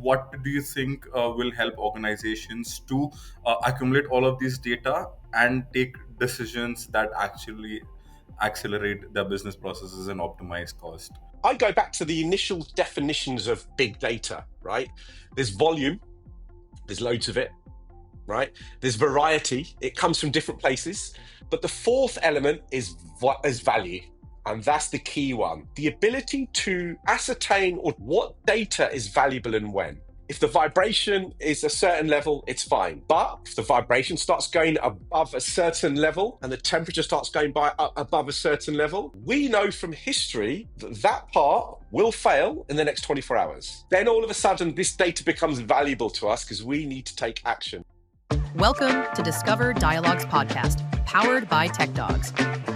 what do you think will help organizations to accumulate all of these data and take decisions that actually accelerate their business processes and optimize cost? I go back to the initial definitions of big data, right? There's volume, there's loads of it, right? There's variety, it comes from different places. But the fourth element is value. And that's the key one. The ability to ascertain what data is valuable and when. If the vibration is a certain level, it's fine. But if the vibration starts going above a certain level and the temperature starts going above a certain level, we know from history that that part will fail in the next 24 hours. Then all of a sudden, this data becomes valuable to us because we need to take action. Welcome to Discover Dialogues podcast, powered by TechDogs.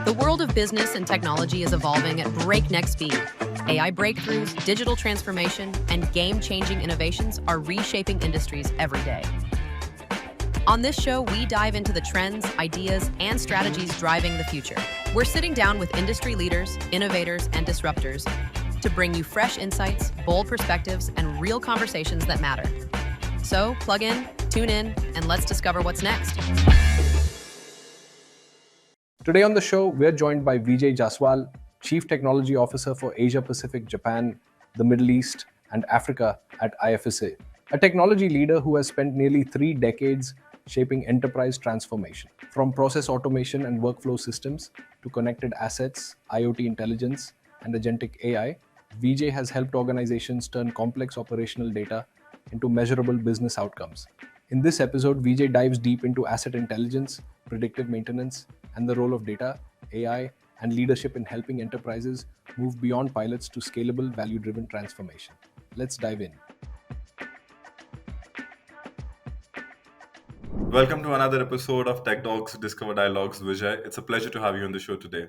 The world of business and technology is evolving at breakneck speed. AI breakthroughs, digital transformation, and game-changing innovations are reshaping industries every day. On this show, we dive into the trends, ideas, and strategies driving the future. We're sitting down with industry leaders, innovators, and disruptors to bring you fresh insights, bold perspectives, and real conversations that matter. So plug in, tune in, and let's discover what's next. Today on the show, we're joined by Vijay Jaswal, Chief Technology Officer for Asia Pacific, Japan, the Middle East, and Africa at IFS, a technology leader who has spent nearly 3 decades shaping enterprise transformation. From process automation and workflow systems to connected assets, IoT intelligence, and agentic AI, Vijay has helped organizations turn complex operational data into measurable business outcomes. In this episode, Vijay dives deep into asset intelligence, predictive maintenance, and the role of data, AI, and leadership in helping enterprises move beyond pilots to scalable, value-driven transformation. Let's dive in. Welcome to another episode of TechDogs Discover Dialogues, Vijay. It's a pleasure to have you on the show today.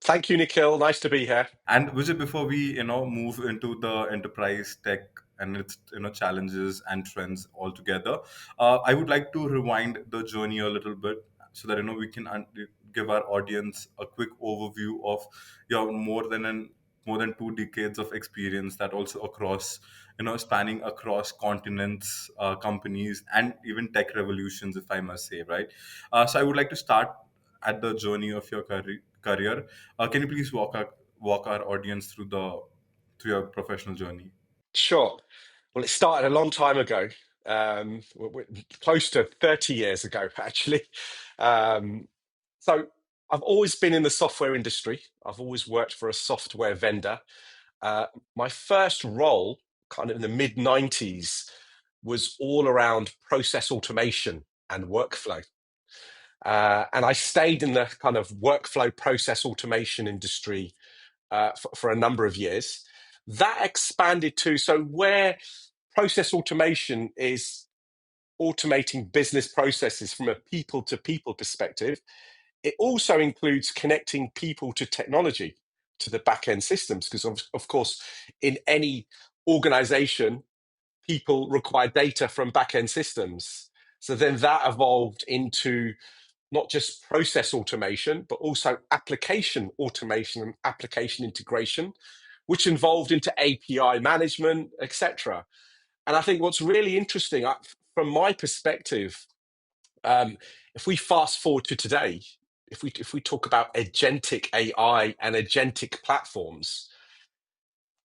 Thank you, Nikhil. Nice to be here. And Vijay, before we move into the enterprise tech and its challenges and trends altogether, I would like to rewind the journey a little bit so that we can give our audience a quick overview of your more than 2 decades of experience, that also across spanning across continents, companies, and even tech revolutions, if I must say, right? So I would like to start at the journey of your career. Can you please walk our audience through your professional journey? Sure. Well, it started a long time ago, close to 30 years ago, actually. So I've always been in the software industry. I've always worked for a software vendor. My first role, kind of in the mid-90s, was all around process automation and workflow. And I stayed in the kind of workflow process automation industry for a number of years. That expanded to, so where process automation is automating business processes from a people to people perspective, it also includes connecting people to technology, to the back end systems, because of course, in any organization, people require data from back end systems. So then that evolved into not just process automation, but also application automation and application integration, which involved into API management, etc. And I think what's really interesting, from my perspective, if we fast forward to today, if we talk about agentic AI and agentic platforms,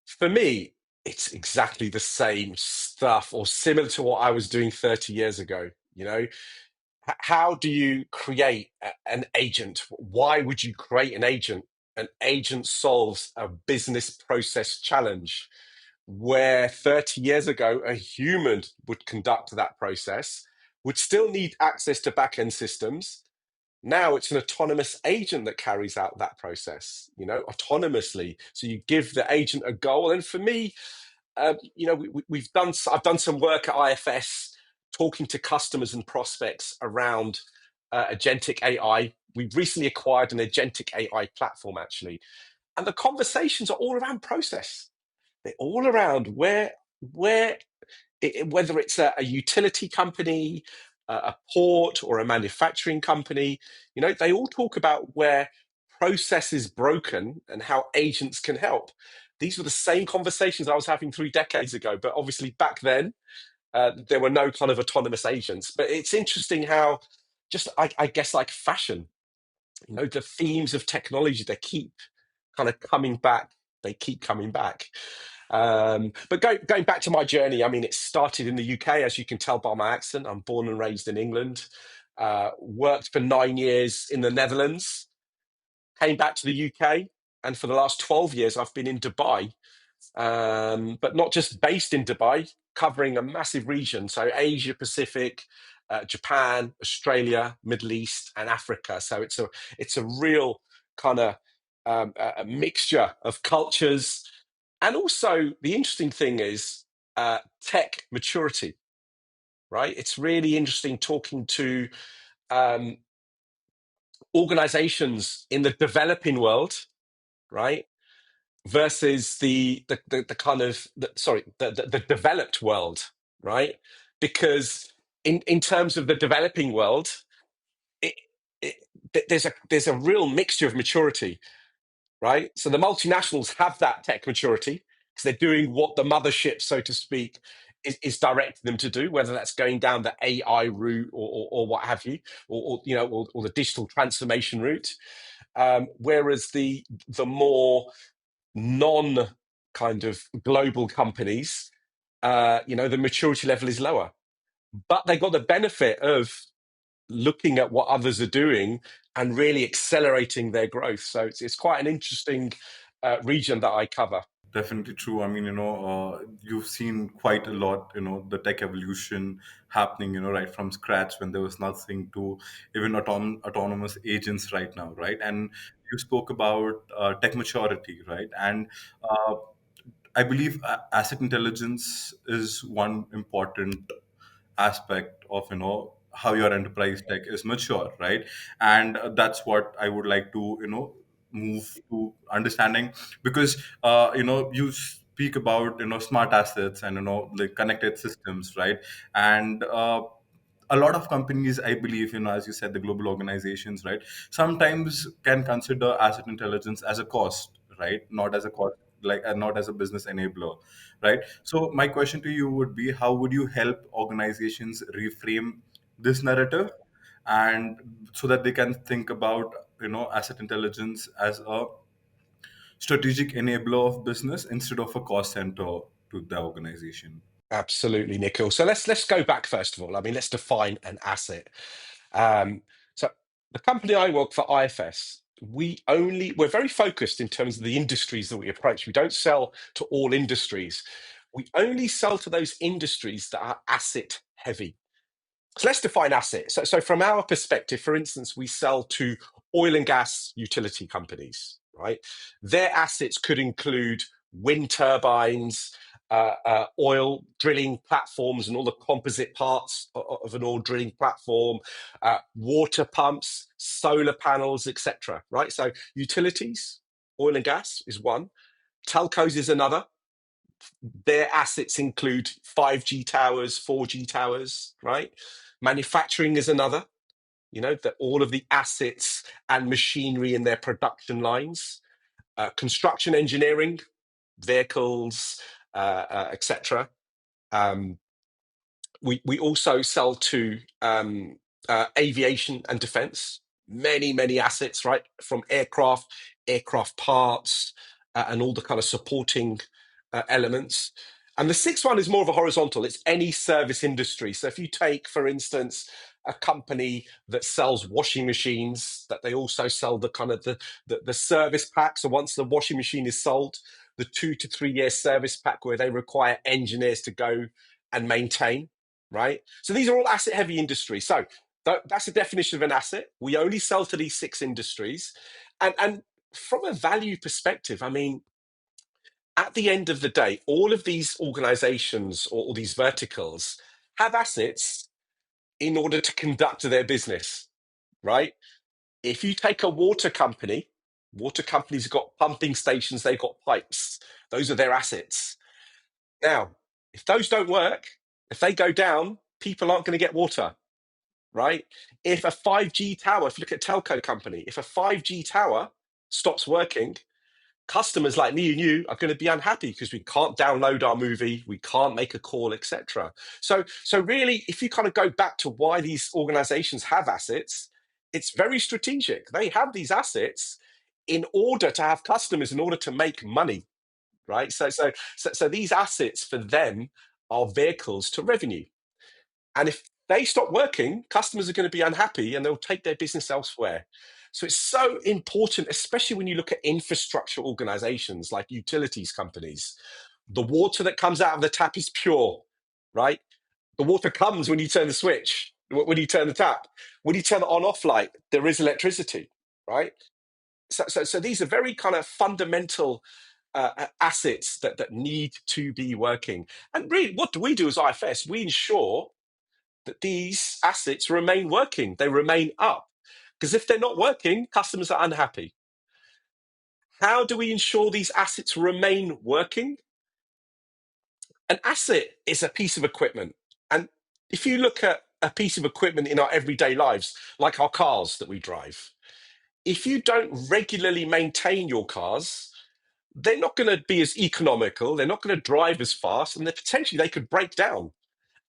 for me, it's exactly the same stuff or similar to what I was doing 30 years ago. How do you create an agent? Why would you create an agent? An agent solves a business process challenge where 30 years ago, a human would conduct that process, would still need access to back-end systems. Now it's an autonomous agent that carries out that process, autonomously. So you give the agent a goal. And for me, I've done some work at IFS talking to customers and prospects around agentic AI. We've recently acquired an agentic AI platform, actually. And the conversations are all around process. They're all around whether it's a utility company, a port, or a manufacturing company. They all talk about where process is broken and how agents can help. these were the same conversations I was having 3 decades ago. But obviously back then, there were no kind of autonomous agents. But it's interesting how just, I guess, like fashion, the themes of technology, they keep kind of coming back. They keep coming back. But going back to my journey, I mean, it started in the UK, as you can tell by my accent. I'm born and raised in England. Worked for 9 years in the Netherlands, came back to the UK, and for the last 12 years, I've been in Dubai. But not just based in Dubai, covering a massive region. So Asia Pacific, Japan, Australia, Middle East, and Africa. So it's a real kind of a mixture of cultures. And also the interesting thing is tech maturity, right? It's really interesting talking to um, organizations in the developing world, right? Versus the kind of the developed world, right? Because in terms of the developing world, it, it, there's a real mixture of maturity, right? So the multinationals have that tech maturity because they're doing what the mothership, so to speak, is directing them to do, whether that's going down the AI route or what have you, or the digital transformation route. Whereas the more non kind of global companies, the maturity level is lower, but they got the benefit of looking at what others are doing and really accelerating their growth. So it's quite an interesting region that I cover. Definitely true. I mean, you've seen quite a lot, the tech evolution happening, right from scratch when there was nothing to even autonomous agents right now, right? And you spoke about tech maturity, right? And uh, I believe asset intelligence is one important aspect of how your enterprise tech is mature, right? And that's what I would like to move to understanding, because you speak about smart assets and like connected systems, right? And a lot of companies, I believe, as you said, the global organizations, right, sometimes can consider asset intelligence as a cost, right, not as a cost, like not as a business enabler, right? So my question to you would be, how would you help organizations reframe this narrative, and so that they can think about asset intelligence as a strategic enabler of business instead of a cost center to the organization? Absolutely, Nikhil. So let's go back first of all. I mean, let's define an asset. Um, so the company I work for, IFS, we're very focused in terms of the industries that we approach. We don't sell to all industries. We only sell to those industries that are asset heavy. So let's define asset. So from our perspective, for instance, we sell to oil and gas utility companies, right? Their assets could include wind turbines, oil drilling platforms, and all the composite parts of an oil drilling platform, water pumps, solar panels, etc. Right? So utilities, oil and gas is one. Telcos is another. Their assets include 5G towers, 4G towers, right? Manufacturing is another, that all of the assets and machinery in their production lines. Construction engineering, vehicles, etc. We also sell to aviation and defense, many assets, right? From aircraft parts, and all the kind of supporting elements. And the sixth one is more of a horizontal. It's any service industry. So if you take, for instance, a company that sells washing machines, that they also sell the kind of the service pack. So once the washing machine is sold, the 2 to 3 year service pack where they require engineers to go and maintain, right? So these are all asset heavy industries. So that's the definition of an asset. We only sell to these 6 industries. And from a value perspective, I mean, at the end of the day, all of these organizations or all these verticals have assets in order to conduct their business, right? If you take a water company, water companies have got pumping stations, they've got pipes. Those are their assets. Now, if those don't work, if they go down, people aren't going to get water, right? If a 5G tower, if you look at a telco company, if a 5G tower stops working, customers like me and you are going to be unhappy because we can't download our movie, we can't make a call, etc. So really, if you kind of go back to why these organizations have assets, it's very strategic. They have these assets in order to have customers, in order to make money, right? So these assets for them are vehicles to revenue. And if they stop working, customers are going to be unhappy and they'll take their business elsewhere. So it's so important, especially when you look at infrastructure organizations like utilities companies. The water that comes out of the tap is pure, right? The water comes when you turn the switch, when you turn the tap. When you turn the on-off light, there is electricity, right? So these are very kind of fundamental assets that need to be working. And really, what do we do as IFS? We ensure that these assets remain working, they remain up. Because if they're not working, customers are unhappy. How do we ensure these assets remain working? An asset is a piece of equipment. And if you look at a piece of equipment in our everyday lives, like our cars that we drive, if you don't regularly maintain your cars, they're not going to be as economical, they're not going to drive as fast, and potentially they could break down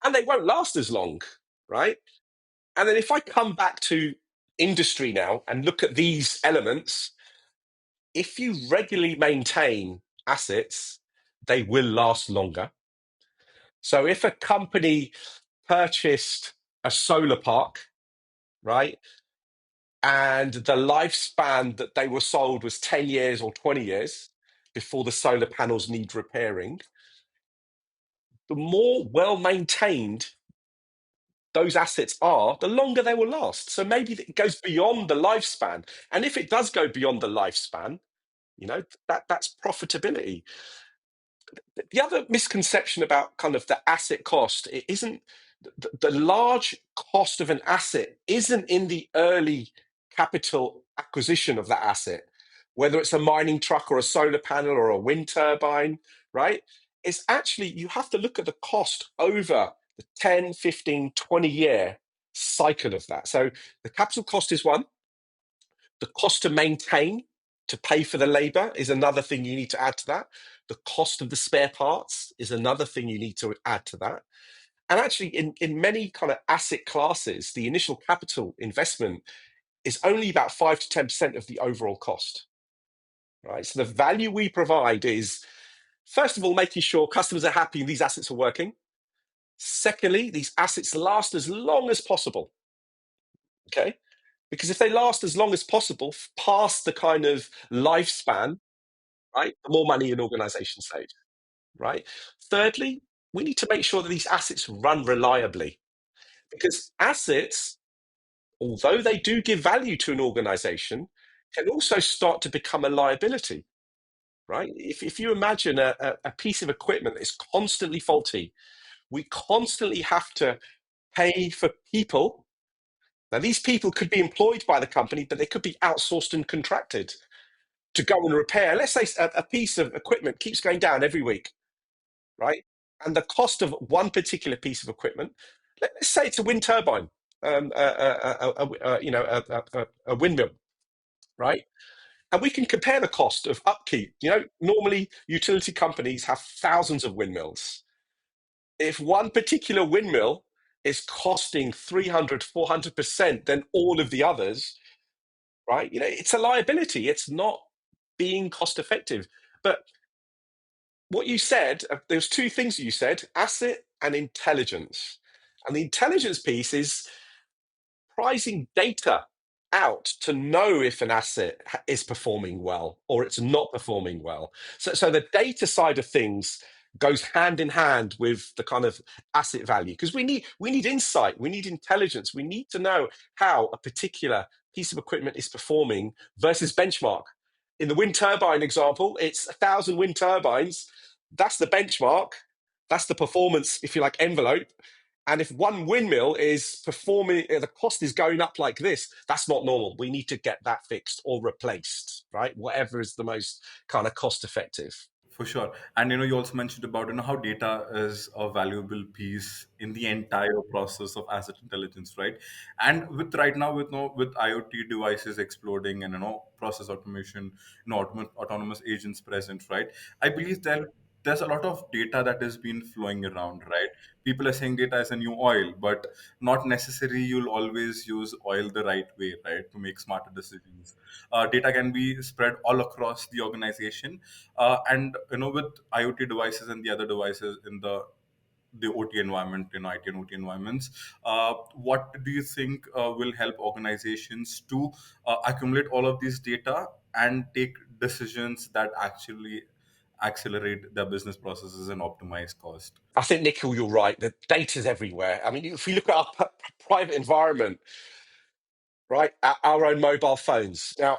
and they won't last as long, right? And then if I come back to industry now and look at these elements, if you regularly maintain assets, they will last longer. So if a company purchased a solar park, right, and the lifespan that they were sold was 10 years or 20 years before the solar panels need repairing, the more well maintained those assets are, the longer they will last. So maybe it goes beyond the lifespan. And if it does go beyond the lifespan, that's profitability. The other misconception about kind of the asset cost, it isn't the large cost of an asset isn't in the early capital acquisition of that asset, whether it's a mining truck or a solar panel or a wind turbine, right? It's actually, you have to look at the cost over the 10, 15, 20-year cycle of that. So the capital cost is one. The cost to maintain, to pay for the labor, is another thing you need to add to that. The cost of the spare parts is another thing you need to add to that. And actually, in many kind of asset classes, the initial capital investment is only about 5 to 10% of the overall cost, right? So the value we provide is, first of all, making sure customers are happy and these assets are working. Secondly, these assets last as long as possible, okay? Because if they last as long as possible, past the kind of lifespan, right, the more money an organization saves, right? Thirdly, we need to make sure that these assets run reliably, because assets, although they do give value to an organization, can also start to become a liability, right? If you imagine a piece of equipment is constantly faulty, we constantly have to pay for people. Now, these people could be employed by the company, but they could be outsourced and contracted to go and repair. Let's say a piece of equipment keeps going down every week, right? And the cost of one particular piece of equipment, let's say it's a wind turbine, a windmill, right? And we can compare the cost of upkeep. Normally utility companies have thousands of windmills. If one particular windmill is costing 300, 400% than all of the others, right? It's a liability. It's not being cost effective. But what you said, there's two things you said: asset and intelligence. And the intelligence piece is pricing data out to know if an asset is performing well or it's not performing well. So the data side of things goes hand in hand with the kind of asset value, because we need insight, we need intelligence, we need to know how a particular piece of equipment is performing versus benchmark. In the wind turbine example, it's 1,000 wind turbines. That's the benchmark. That's the performance, if you like, envelope. And if one windmill is performing, the cost is going up like this, that's not normal. We need to get that fixed or replaced, right? Whatever is the most kind of cost effective. For sure. And you also mentioned about how data is a valuable piece in the entire process of asset intelligence, right? And with right now with with IoT devices exploding and process automation, autonomous agents present, right? I believe there's a lot of data that has been flowing around, right? People are saying data is a new oil, but not necessarily you'll always use oil the right way, right, to make smarter decisions. Data can be spread all across the organization, and with IoT devices and the other devices in the OT environment, IT and OT environments. What do you think will help organizations to accumulate all of these data and take decisions that actually accelerate their business processes and optimize cost? I think, Nikhil, you're right. The data's everywhere. I mean, if we look at our private environment, right, our own mobile phones. Now,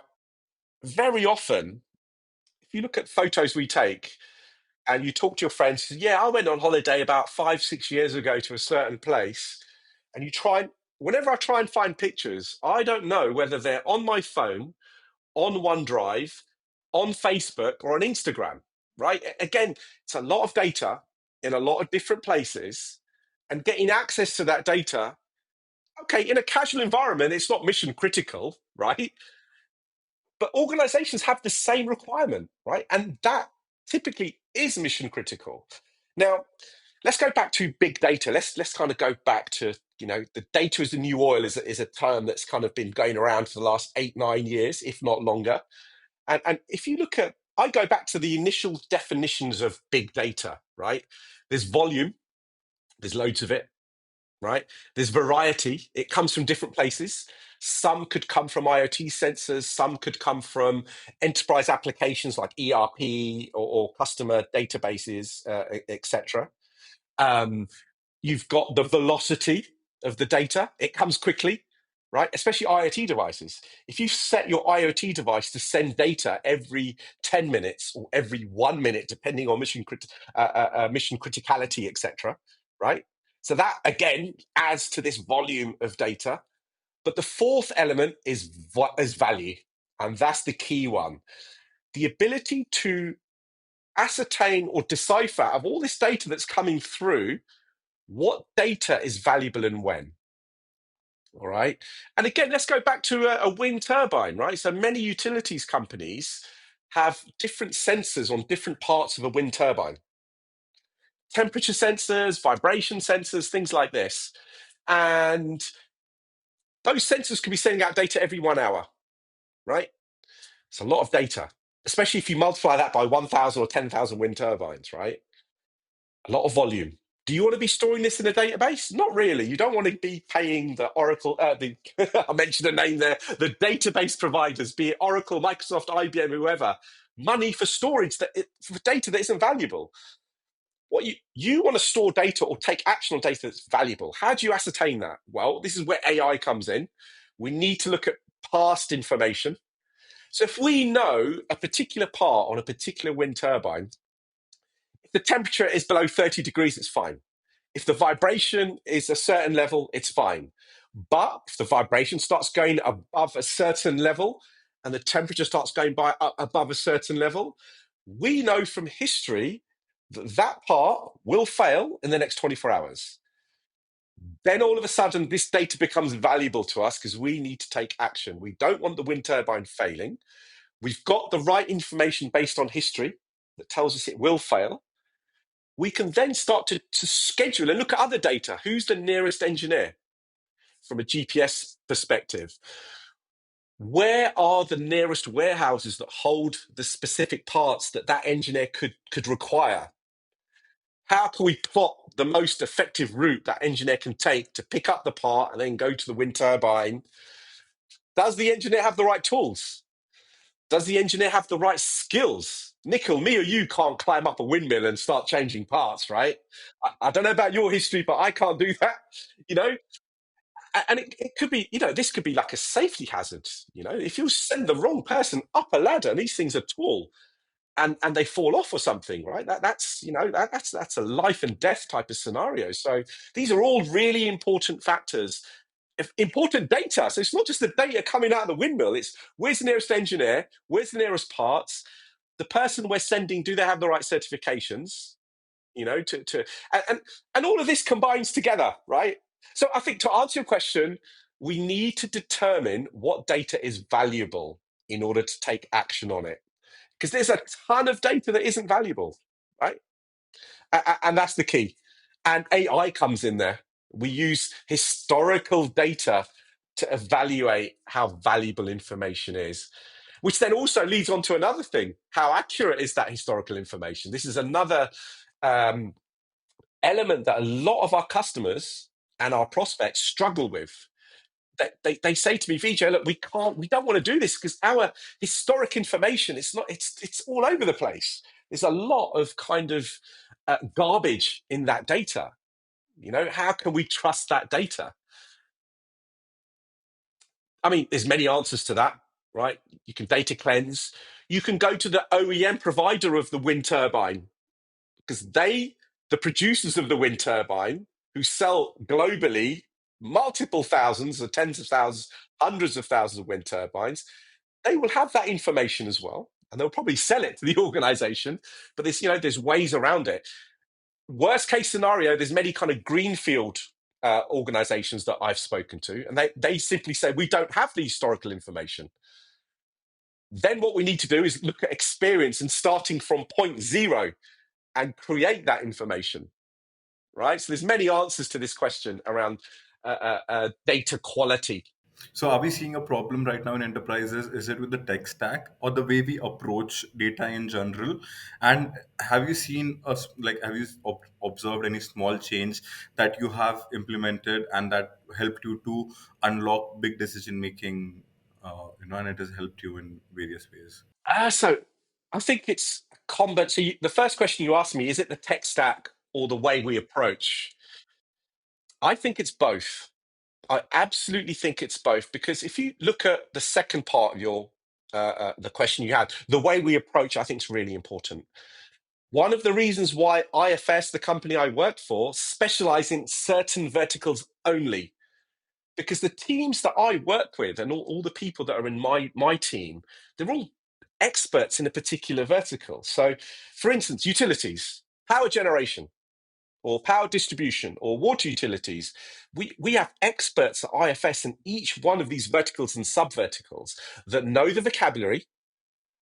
very often, if you look at photos we take and you talk to your friends, you say, yeah, I went on holiday about 5, 6 years ago to a certain place. And whenever I try and find pictures, I don't know whether they're on my phone, on OneDrive, on Facebook, or on Instagram, right? Again, it's a lot of data in a lot of different places, and getting access to that data. Okay, in a casual environment, it's not mission critical, right? But organizations have the same requirement, right? And that typically is mission critical. Now, let's go back to big data. Let's kind of go back to, the data is the new oil is a term that's kind of been going around for the last 8, 9 years, if not longer. And if you look at, I go back to the initial definitions of big data, right? There's volume, there's loads of it, right? There's variety. It comes from different places. Some could come from IoT sensors. Some could come from enterprise applications like ERP or customer databases, etc. Um, you've got the velocity of the data. It comes quickly, right? Especially IoT devices. If you set your IoT device to send data every 10 minutes or every 1 minute, depending on mission criticality, etc., right? So that, again, adds to this volume of data. But the fourth element is value. And that's the key one. The ability to ascertain or decipher of all this data that's coming through, what data is valuable and when. All right. And again, let's go back to a wind turbine, right? So many utilities companies have different sensors on different parts of a wind turbine, temperature sensors, vibration sensors, things like this. And those sensors can be sending out data every 1 hour, right? It's a lot of data, especially if you multiply that by 1,000 or 10,000 wind turbines, right? A lot of volume. Do you want to be storing this in a database? Not really. You don't want to be paying the Oracle, I mentioned a name there, the database providers, be it Oracle, Microsoft, IBM, whoever, money for storage, for data that isn't valuable. What you want to store data or take action on data that's valuable. How do you ascertain that? Well, this is where AI comes in. We need to look at past information. So if we know a particular part on a particular wind turbine, if the temperature is below 30 degrees, it's fine. If the vibration is a certain level, it's fine. But if the vibration starts going above a certain level and the temperature starts going above a certain level, we know from history that that part will fail in the next 24 hours. Then all of a sudden, this data becomes valuable to us because we need to take action. We don't want the wind turbine failing. We've got the right information based on history that tells us it will fail. We can then start to schedule and look at other data. Who's the nearest engineer from a GPS perspective? Where are the nearest warehouses that hold the specific parts that engineer could require? How can we plot the most effective route that engineer can take to pick up the part and then go to the wind turbine? Does the engineer have the right tools? Does the engineer have the right skills? Nikhil, me or you can't climb up a windmill and start changing parts, right? I don't know about your history, but I can't do that, you know? And it could be, this could be like a safety hazard, if you send the wrong person up a ladder, and these things are tall, and they fall off or something, right? That's a life and death type of scenario. So these are all really important factors, important data. So it's not just the data coming out of the windmill. It's where's the nearest engineer, where's the nearest parts, the person we're sending, do they have the right certifications? And all of this combines together, right? So I think to answer your question, we need to determine what data is valuable in order to take action on it. Because there's a ton of data that isn't valuable, right? And that's the key. And AI comes in there. We use historical data to evaluate how valuable information is, which then also leads on to another thing. How accurate is that historical information? This is another element that a lot of our customers and our prospects struggle with. They say to me, Vijay, look, we don't want to do this because our historic information, it's all over the place. There's a lot of kind of garbage in that data. How can we trust that data? I mean, there's many answers to that, right? You can data cleanse. You can go to the OEM provider of the wind turbine, because the producers of the wind turbine, who sell globally multiple thousands or tens of thousands, hundreds of thousands of wind turbines, they will have that information as well. And they'll probably sell it to the organization, but there's ways around it. Worst case scenario, there's many kind of greenfield organizations that I've spoken to, and they simply say, we don't have the historical information. Then what we need to do is look at experience and starting from point zero and create that information, right? So there's many answers to this question around data quality. So are we seeing a problem right now in enterprises? Is it with the tech stack or the way we approach data in general? And have you seen us, like, have you observed any small change that you have implemented and that helped you to unlock big decision making, and it has helped you in various ways? So I think it's a combat. So the first question you asked me, is it the tech stack or the way we approach? I think it's both. I absolutely think it's both, because if you look at the second part of your the question you had, the way we approach, I think is really important. One of the reasons why IFS, the company I worked for, specialize in certain verticals only, because the teams that I work with and all the people that are in my team, they're all experts in a particular vertical. So, for instance, utilities, power generation, or power distribution, or water utilities. We have experts at IFS in each one of these verticals and sub-verticals that know the vocabulary,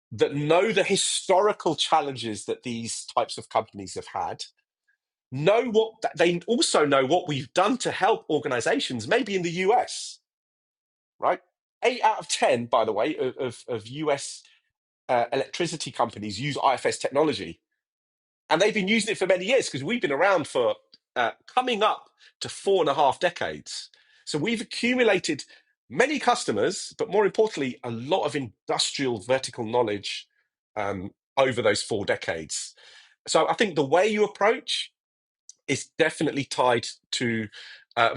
that know the historical challenges that these types of companies have had, they also know what we've done to help organizations, maybe in the US, right? 8 out of 10, by the way, of US electricity companies use IFS technology. And they've been using it for many years, because we've been around for coming up to 4.5 decades. So we've accumulated many customers, but more importantly, a lot of industrial vertical knowledge over those 4 decades. So I think the way you approach is definitely tied to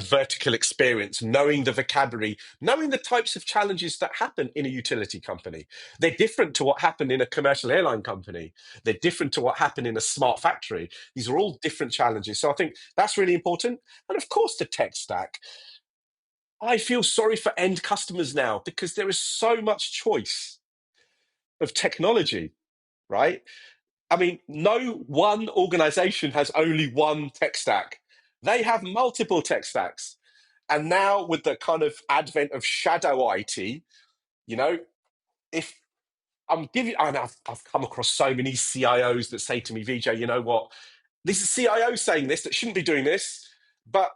vertical experience, knowing the vocabulary, knowing the types of challenges that happen in a utility company. They're different to what happened in a commercial airline company. They're different to what happened in a smart factory. These are all different challenges. So I think that's really important. And of course, the tech stack. I feel sorry for end customers now, because there is so much choice of technology, right? I mean, no one organization has only one tech stack. They have multiple tech stacks. And now with the kind of advent of shadow IT, if and I've come across so many CIOs that say to me, Vijay, you know what? This is CIO saying this that shouldn't be doing this, but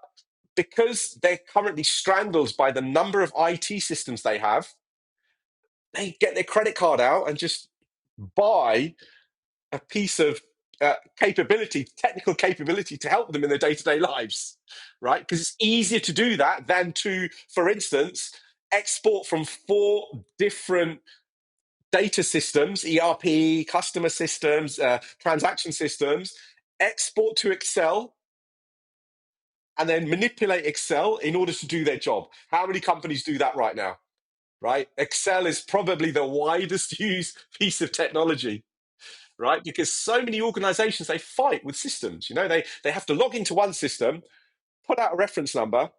because they're currently strangled by the number of IT systems they have, they get their credit card out and just buy a piece of technical capability to help them in their day-to-day lives, right? Because it's easier to do that than to, for instance, export from 4 different data systems, ERP, customer systems, transaction systems, export to Excel, and then manipulate Excel in order to do their job. How many companies do that right now, right? Excel is probably the widest used piece of technology, right? Because so many organizations, they fight with systems. They have to log into one system, put out a reference number,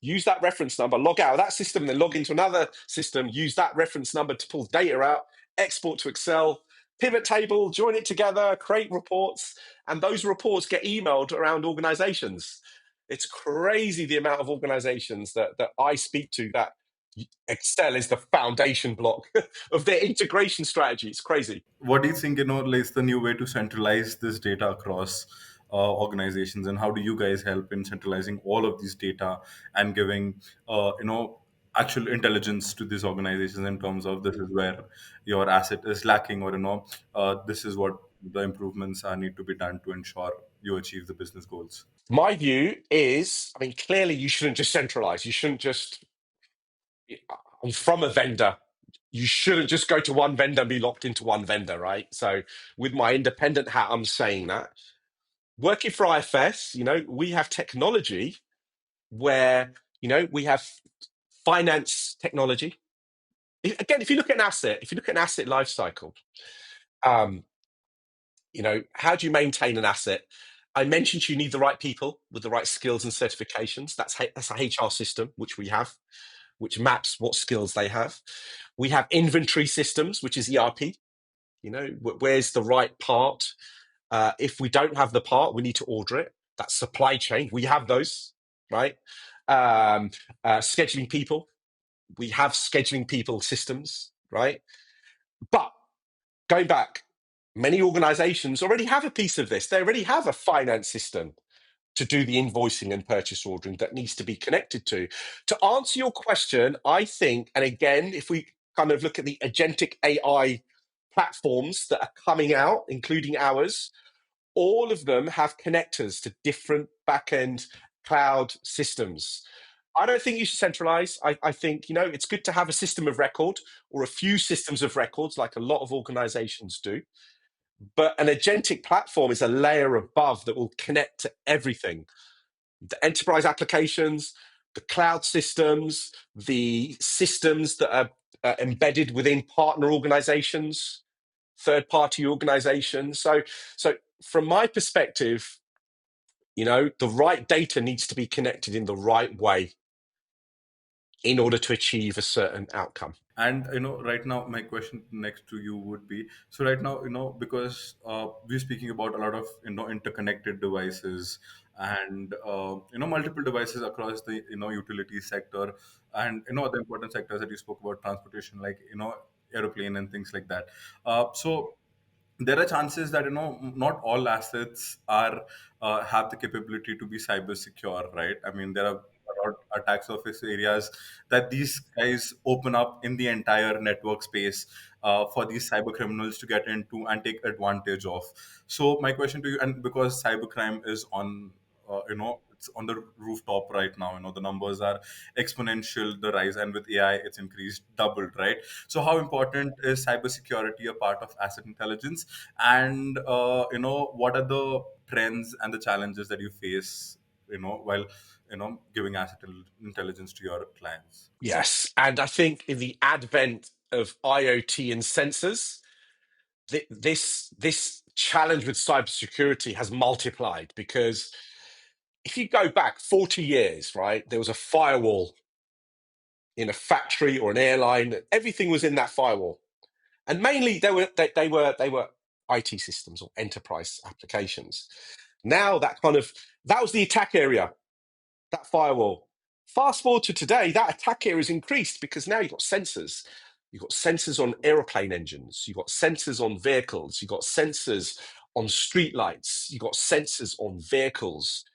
use that reference number, log out of that system, then log into another system, use that reference number to pull data out, export to Excel, pivot table, join it together, create reports, and those reports get emailed around organizations. It's crazy the amount of organizations that I speak to that Excel is the foundation block of their integration strategy. It's crazy. What do you think, like, is the new way to centralize this data across organizations, and how do you guys help in centralizing all of these data and giving actual intelligence to these organizations in terms of this is where your asset is lacking, or this is what the improvements are need to be done to ensure you achieve the business goals? My view is, I mean, clearly you shouldn't just centralize. You shouldn't just, I'm from a vendor. You shouldn't just go to one vendor and be locked into one vendor, right? So with my independent hat, I'm saying that. Working for IFS, we have technology where, we have finance technology. Again, if you look at an asset life cycle, um, how do you maintain an asset? I mentioned you need the right people with the right skills and certifications. That's a HR system, which we have, which maps what skills they have. We have inventory systems, which is ERP. Where's the right part? If we don't have the part, we need to order it. That's supply chain. We have those, right? Scheduling people. We have scheduling people systems, right? But going back, many organizations already have a piece of this. They already have a finance system to do the invoicing and purchase ordering that needs to be connected to. To answer your question, I think, and again, if we kind of look at the agentic AI platforms that are coming out, including ours, all of them have connectors to different back-end cloud systems. I don't think you should centralize. I think, it's good to have a system of record or a few systems of records, like a lot of organizations do. But an agentic platform is a layer above that will connect to everything. The enterprise applications, the cloud systems, the systems that are embedded within partner organizations, third-party organizations. So from my perspective, the right data needs to be connected in the right way in order to achieve a certain outcome. And right now, my question next to you would be: so right now, because we're speaking about a lot of interconnected devices, and multiple devices across the utility sector, and the important sectors that you spoke about, transportation, like aeroplane and things like that. So there are chances that not all assets are have the capability to be cyber secure, right? I mean, there are a lot of attack surface areas that these guys open up in the entire network space for these cyber criminals to get into and take advantage of. So my question to you, and because cybercrime is on it's on the rooftop right now, the numbers are exponential, the rise, and with AI it's increased doubled, right? So how important is cybersecurity a part of asset intelligence, and what are the trends and the challenges that you face while giving intelligence to your clients? Yes. And I think in the advent of IoT and sensors, this challenge with cybersecurity has multiplied, because if you go back 40 years, right, there was a firewall in a factory or an airline. Everything was in that firewall, and mainly they were IT systems or enterprise applications. Now that was the attack area, that firewall. Fast forward to today, that attack area is increased because now you've got sensors. You've got sensors on aeroplane engines. You've got sensors on vehicles. You've got sensors on streetlights. You've got sensors on vehicles.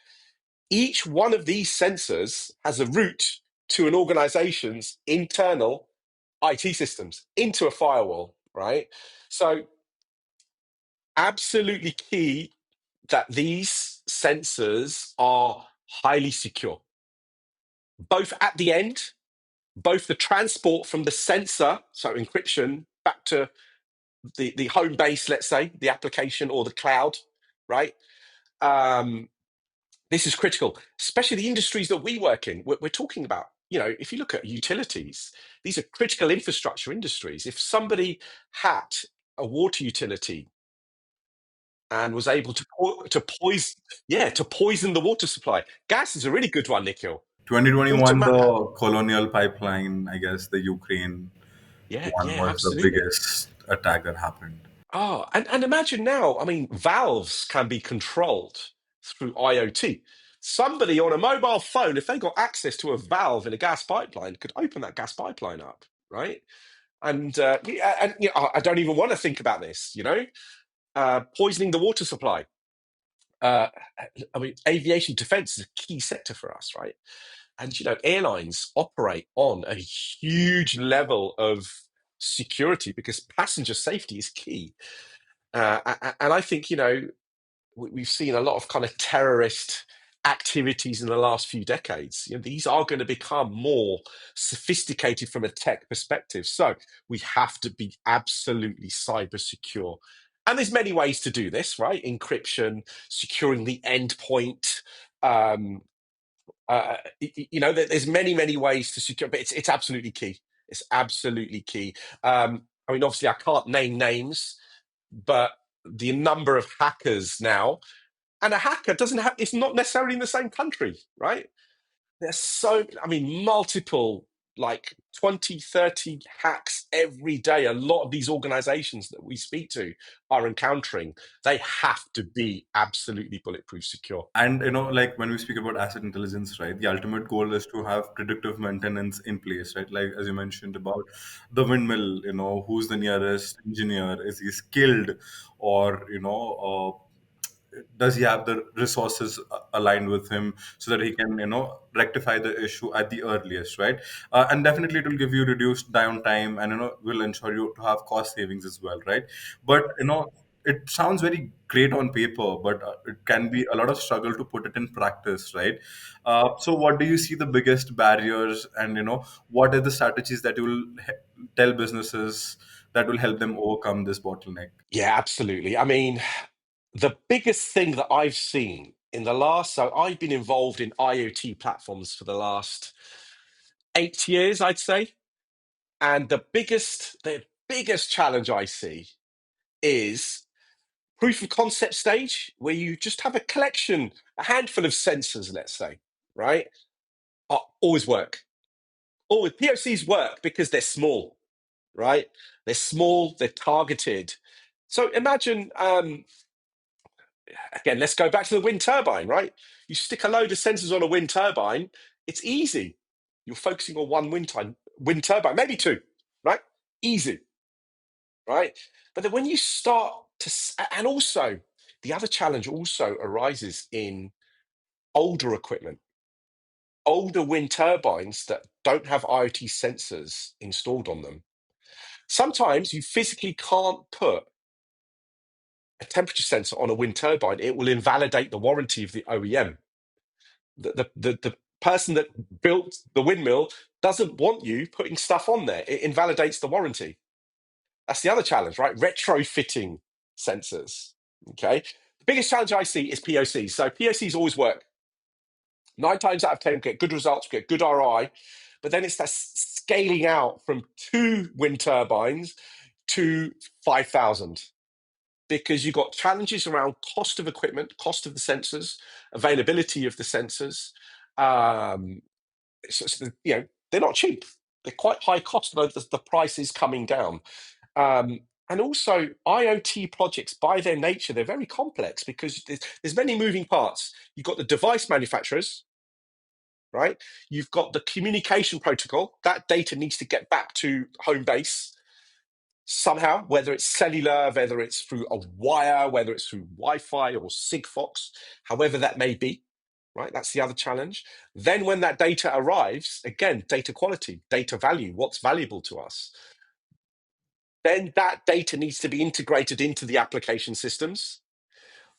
Each one of these sensors has a route to an organization's internal IT systems, into a firewall, right? So absolutely key that these sensors are highly secure, both at the end, both the transport from the sensor, so encryption, back to the home base, let's say, the application or the cloud, right? This is critical, especially the industries that we work in. We're talking about, if you look at utilities, these are critical infrastructure industries. If somebody hacked a water utility and was able to poison the water supply, gas is a really good one, Nikhil. 2021, Automa- the colonial pipeline, I guess the Ukraine yeah, one yeah, was the absolutely. biggest attack that happened. Oh, and imagine now, I mean, valves can be controlled through IoT. Somebody on a mobile phone, if they got access to a valve in a gas pipeline, could open that gas pipeline up, right? And you know, I don't even want to think about this, you know, poisoning the water supply. Uh, I mean, aviation defense is a key sector for us, right? And you know, airlines operate on a huge level of security because passenger safety is key. And I think, you know, we've seen a lot of kind of terrorist activities in the last few decades. You know, these are going to become more sophisticated from a tech perspective. So we have to be absolutely cyber secure. And there's many ways to do this, right? Encryption, securing the endpoint. Um, you know, there's many ways to secure, but it's absolutely key. It's absolutely key. I mean, obviously, I can't name names, but the number of hackers now, and a hacker doesn't have, it's not necessarily in the same country, right? There's so, I mean, multiple, like 20, 30 hacks every day. A lot of these organizations that we speak to are encountering, they have to be absolutely bulletproof secure. And like when we speak about asset intelligence, right, the ultimate goal is to have predictive maintenance in place, right? Like as you mentioned about the windmill, who's the nearest engineer, is he skilled, or does he have the resources aligned with him so that he can rectify the issue at the earliest, right? And definitely it will give you reduced downtime, and will ensure you to have cost savings as well, right? But it sounds very great on paper, but it can be a lot of struggle to put it in practice, right? So what do you see the biggest barriers, and what are the strategies that you will tell businesses that will help them overcome this bottleneck? Yeah, absolutely. I mean, the biggest thing that I've seen in the last, so I've been involved in IoT platforms for the last 8 years, I'd say. And the biggest challenge I see is proof of concept stage, where you just have a collection, a handful of sensors, let's say, right? Always work. Always POCs work because they're small, right? They're small, they're targeted. So imagine, again, let's go back to the wind turbine, right? You stick a load of sensors on a wind turbine, it's easy. You're focusing on one wind turbine, maybe two, right? Easy, right? But then when you start and also the other challenge also arises in older equipment, older wind turbines that don't have IoT sensors installed on them. Sometimes you physically can't put a temperature sensor on a wind turbine. It will invalidate the warranty of the OEM. The person that built the windmill doesn't want you putting stuff on there. It invalidates the warranty. That's the other challenge, right? Retrofitting sensors. Okay. The biggest challenge I see is POCs. So POCs always work. 9 times out of 10, we get good results, we get good ROI. But then it's that scaling out from 2 wind turbines to 5,000, because you've got challenges around cost of equipment, cost of the sensors, availability of the sensors. They're not cheap. They're quite high cost, though the price is coming down. And also, IoT projects, by their nature, they're very complex because there's many moving parts. You've got the device manufacturers, right? You've got the communication protocol. That data needs to get back to home base somehow, whether it's cellular, whether it's through a wire, whether it's through Wi-Fi or Sigfox, however that may be, right? That's the other challenge. Then when that data arrives, again, data quality, data value, what's valuable to us? Then that data needs to be integrated into the application systems.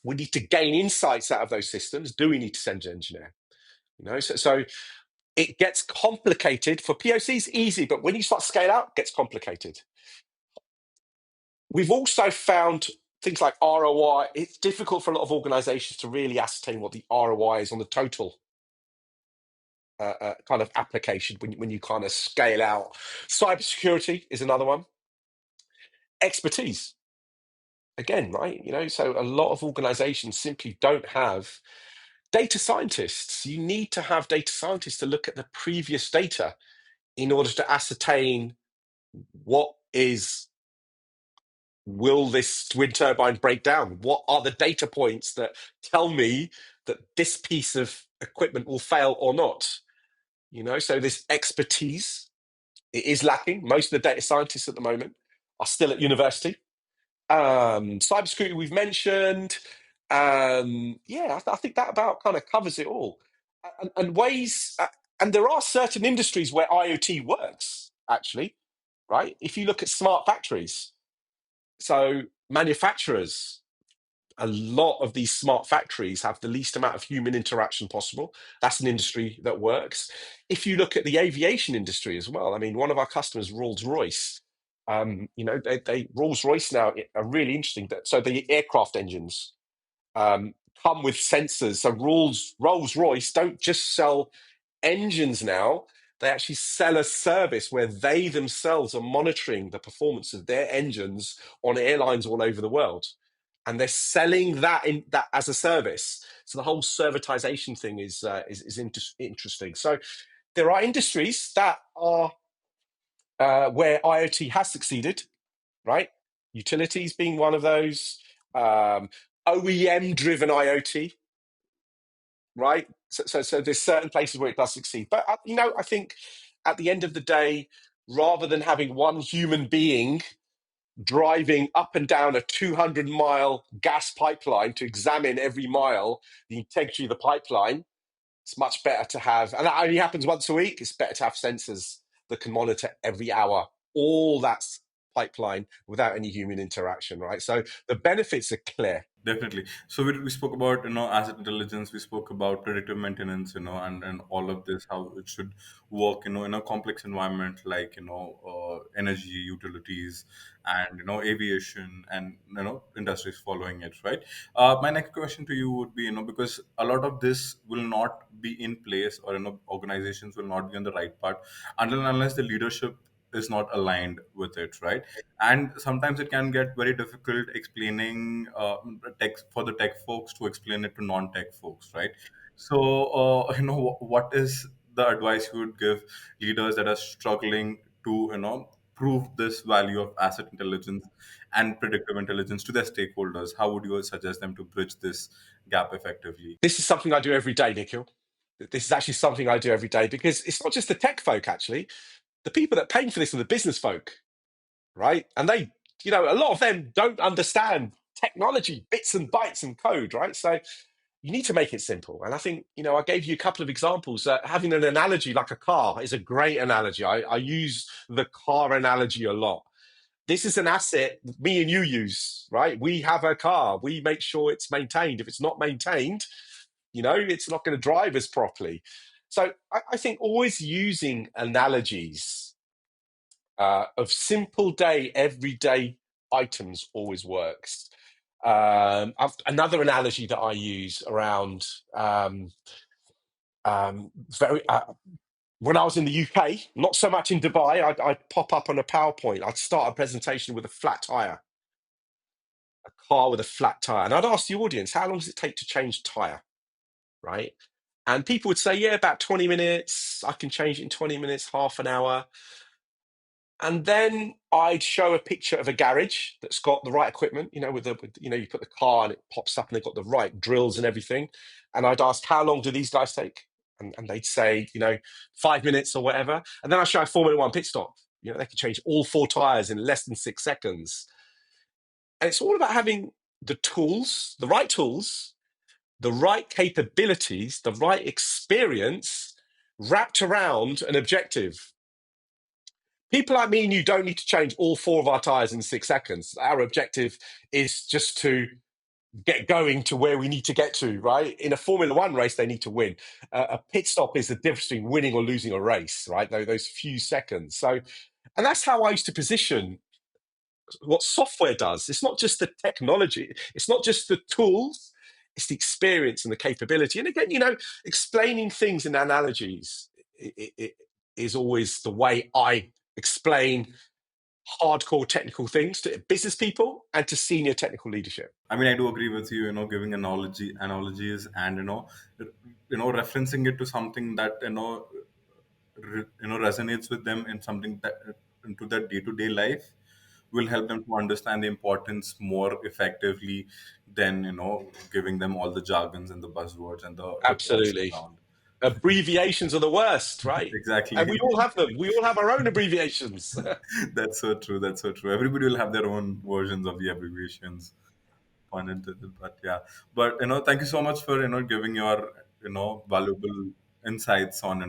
We need to gain insights out of those systems. Do we need to send an engineer? So it gets complicated. For POCs, easy, but when you start to scale out, it gets complicated. We've also found things like ROI. It's difficult for a lot of organizations to really ascertain what the ROI is on the total kind of application when you kind of scale out. Cybersecurity is another one. Expertise, again, right? So a lot of organizations simply don't have data scientists. You need to have data scientists to look at the previous data in order to ascertain what is Will this wind turbine break down? What are the data points that tell me that this piece of equipment will fail or not? So this expertise, it is lacking. Most of the data scientists at the moment are still at university. Cybersecurity we've mentioned. Yeah, I think that about kind of covers it all. And ways, and there are certain industries where IoT works, actually, right? If you look at smart factories, so manufacturers, a lot of these smart factories have the least amount of human interaction possible. That's an industry that works. If you look at the aviation industry as well, I mean, one of our customers, Rolls-Royce, they Rolls-Royce now are really interesting. So the aircraft engines um, come with sensors. So Rolls-Royce don't just sell engines now, they actually sell a service where they themselves are monitoring the performance of their engines on airlines all over the world, and they're selling that as a service. So the whole servitization thing is interesting. So there are industries that are where IoT has succeeded, right? Utilities being one of those, OEM driven IoT, right? So there's certain places where it does succeed. But, I think at the end of the day, rather than having one human being driving up and down a 200-mile gas pipeline to examine every mile the integrity of the pipeline, it's much better to have, and that only happens once a week, it's better to have sensors that can monitor every hour all that pipeline without any human interaction, right? So the benefits are clear. Definitely. So we spoke about asset intelligence. We spoke about predictive maintenance, and all of this, how it should work, in a complex environment like energy utilities and aviation and industries following it, right? My next question to you would be, because a lot of this will not be in place, or organizations will not be on the right path until and unless the leadership is not aligned with it, right? And sometimes it can get very difficult explaining tech for the tech folks to explain it to non-tech folks, right? So what is the advice you would give leaders that are struggling to prove this value of asset intelligence and predictive intelligence to their stakeholders? How would you suggest them to bridge this gap effectively? This is something I do every day, Nikhil. This is actually something I do every day, because it's not just the tech folk, actually. The people that pay for this are the business folk, right? And they, a lot of them don't understand technology, bits and bytes and code, right? So you need to make it simple. And I think, I gave you a couple of examples. Having an analogy like a car is a great analogy. I use the car analogy a lot. This is an asset me and you use, right? We have a car. We make sure it's maintained. If it's not maintained, it's not going to drive us properly. So I think always using analogies of simple everyday items always works. Another analogy that I use around very when I was in the UK, not so much in Dubai, I'd pop up on a PowerPoint. I'd start a presentation with a flat tire, a car with a flat tire, and I'd ask the audience, how long does it take to change tire, right? And people would say, yeah, about 20 minutes. I can change it in 20 minutes, half an hour. And then I'd show a picture of a garage that's got the right equipment, you put the car and it pops up and they've got the right drills and everything. And I'd ask, how long do these guys take? And they'd say, 5 minutes or whatever. And then I show a Formula One pit stop. They can change all four tires in less than 6 seconds. And it's all about having the tools, the right capabilities, the right experience wrapped around an objective. People like me and you don't need to change all four of our tires in 6 seconds. Our objective is just to get going to where we need to get to, right? In a Formula One race, they need to win. A pit stop is the difference between winning or losing a race, right? Those few seconds. So, and that's how I used to position what software does. It's not just the technology, it's not just the tools, it's the experience and the capability. And again, explaining things in analogies is always the way I explain hardcore technical things to business people and to senior technical leadership. I mean, I do agree with you. Giving analogies, and referencing it to something that resonates with them in something that into their day to day life will help them to understand the importance more effectively than giving them all the jargons and the buzzwords and the reports Absolutely. around. Abbreviations are the worst, right? Exactly. And we all have them. We all have our own abbreviations. That's so true. That's so true. Everybody will have their own versions of the abbreviations. Pun intended, but yeah. But thank you so much for giving your valuable insights on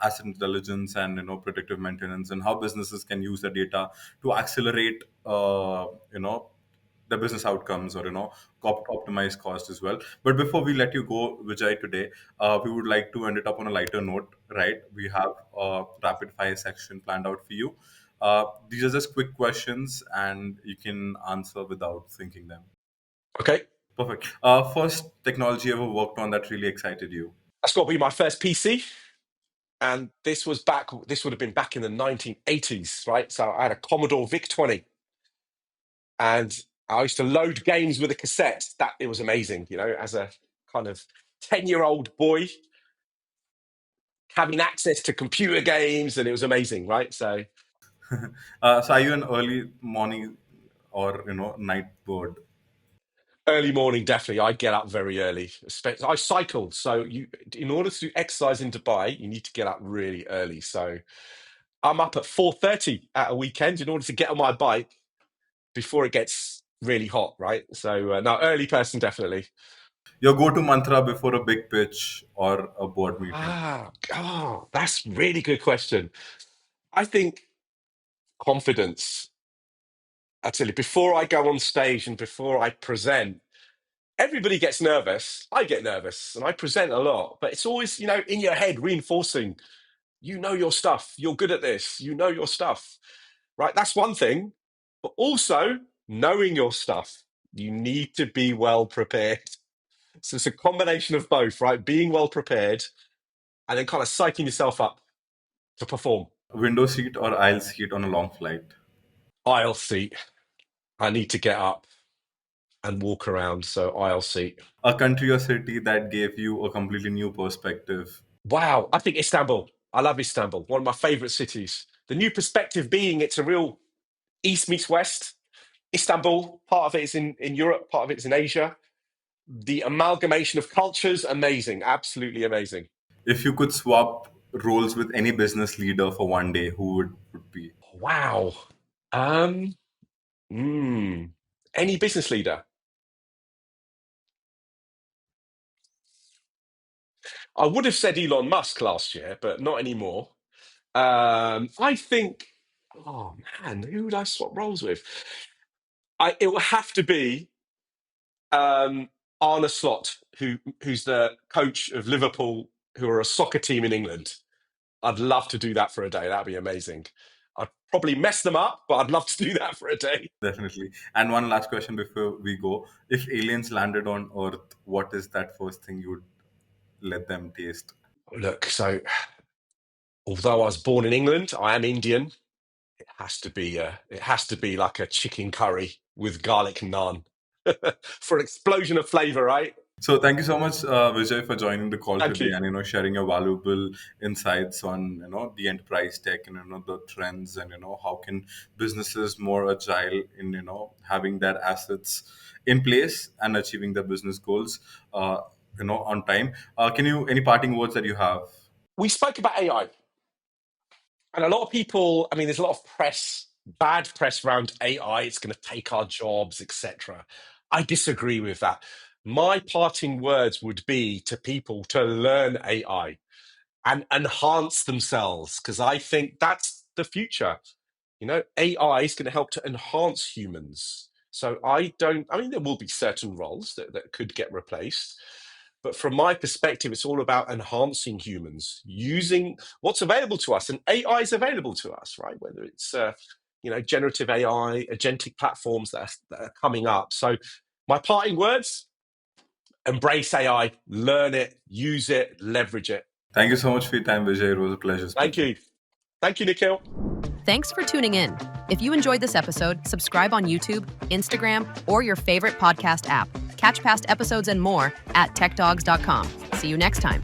asset intelligence and predictive maintenance and how businesses can use the data to accelerate the business outcomes or optimize cost as well. But before we let you go, Vijay, today we would like to end it up on a lighter note, right? We have a rapid fire section planned out for you. These are just quick questions and you can answer without thinking them. Okay. Perfect. First technology you ever worked on that really excited you? That's got to be my first PC. And this would have been back in the 1980s, right? So I had a Commodore VIC-20 and I used to load games with a cassette. It was amazing, as a kind of 10-year-old boy having access to computer games, and it was amazing, right? So So are you an early morning or night bird? early morning, definitely. I get up very early. I cycled, so in order to exercise in Dubai, you need to get up really early. So I'm up at 4:30 at a weekend in order to get on my bike before it gets really hot, right? So no, early person, definitely. Your go-to mantra before a big pitch or a board meeting? That's a really good question. I think confidence. Actually, before I go on stage and before I present, everybody gets nervous. I get nervous and I present a lot, but it's always, in your head reinforcing, your stuff. You're good at this. You know your stuff, right? That's one thing. But also knowing your stuff. You need to be well prepared. So it's a combination of both, right? Being well prepared and then kind of psyching yourself up to perform. Window seat or aisle seat on a long flight? Aisle seat. I need to get up and walk around. So aisle seat. A country or city that gave you a completely new perspective? Wow. I think Istanbul. I love Istanbul. One of my favorite cities. The new perspective being it's a real East meets West. Istanbul, part of it is in Europe, part of it is in Asia. The amalgamation of cultures, amazing. Absolutely amazing. If you could swap roles with any business leader for one day, who would be? Wow. Um, Any business leader? I would have said Elon Musk last year, but not anymore. I think, oh man, who would I swap roles with? It will have to be Arne Slot, who's the coach of Liverpool, who are a soccer team in England. I'd love to do that for a day. That'd be amazing. I'd probably mess them up, but I'd love to do that for a day. Definitely. And one last question before we go. If aliens landed on Earth, what is that first thing you would let them taste? Look, so although I was born in England, I am Indian. It has to be like a chicken curry with garlic naan for an explosion of flavor, right? So thank you so much, Vijay, for joining the call Thank today you. and sharing your valuable insights on the enterprise tech and the trends and how can businesses more agile in having their assets in place and achieving their business goals on time. Can you any parting words that you have? We spoke about AI, and a lot of people, I mean, there's a lot of bad press around AI. It's going to take our jobs, etc. I disagree with that. My parting words would be to people to learn AI and enhance themselves, because I think that's the future. AI is going to help to enhance humans. So I mean, there will be certain roles that could get replaced. But from my perspective, it's all about enhancing humans, using what's available to us. And AI is available to us, right? Whether it's, generative AI, agentic platforms that are coming up. So my parting words, embrace AI, learn it, use it, leverage it. Thank you so much for your time, Vijay. It was a pleasure Thank speaking. you. Thank you, Nikhil. Thanks for tuning in. If you enjoyed this episode, subscribe on YouTube, Instagram, or your favorite podcast app. Catch past episodes and more at techdogs.com. See you next time.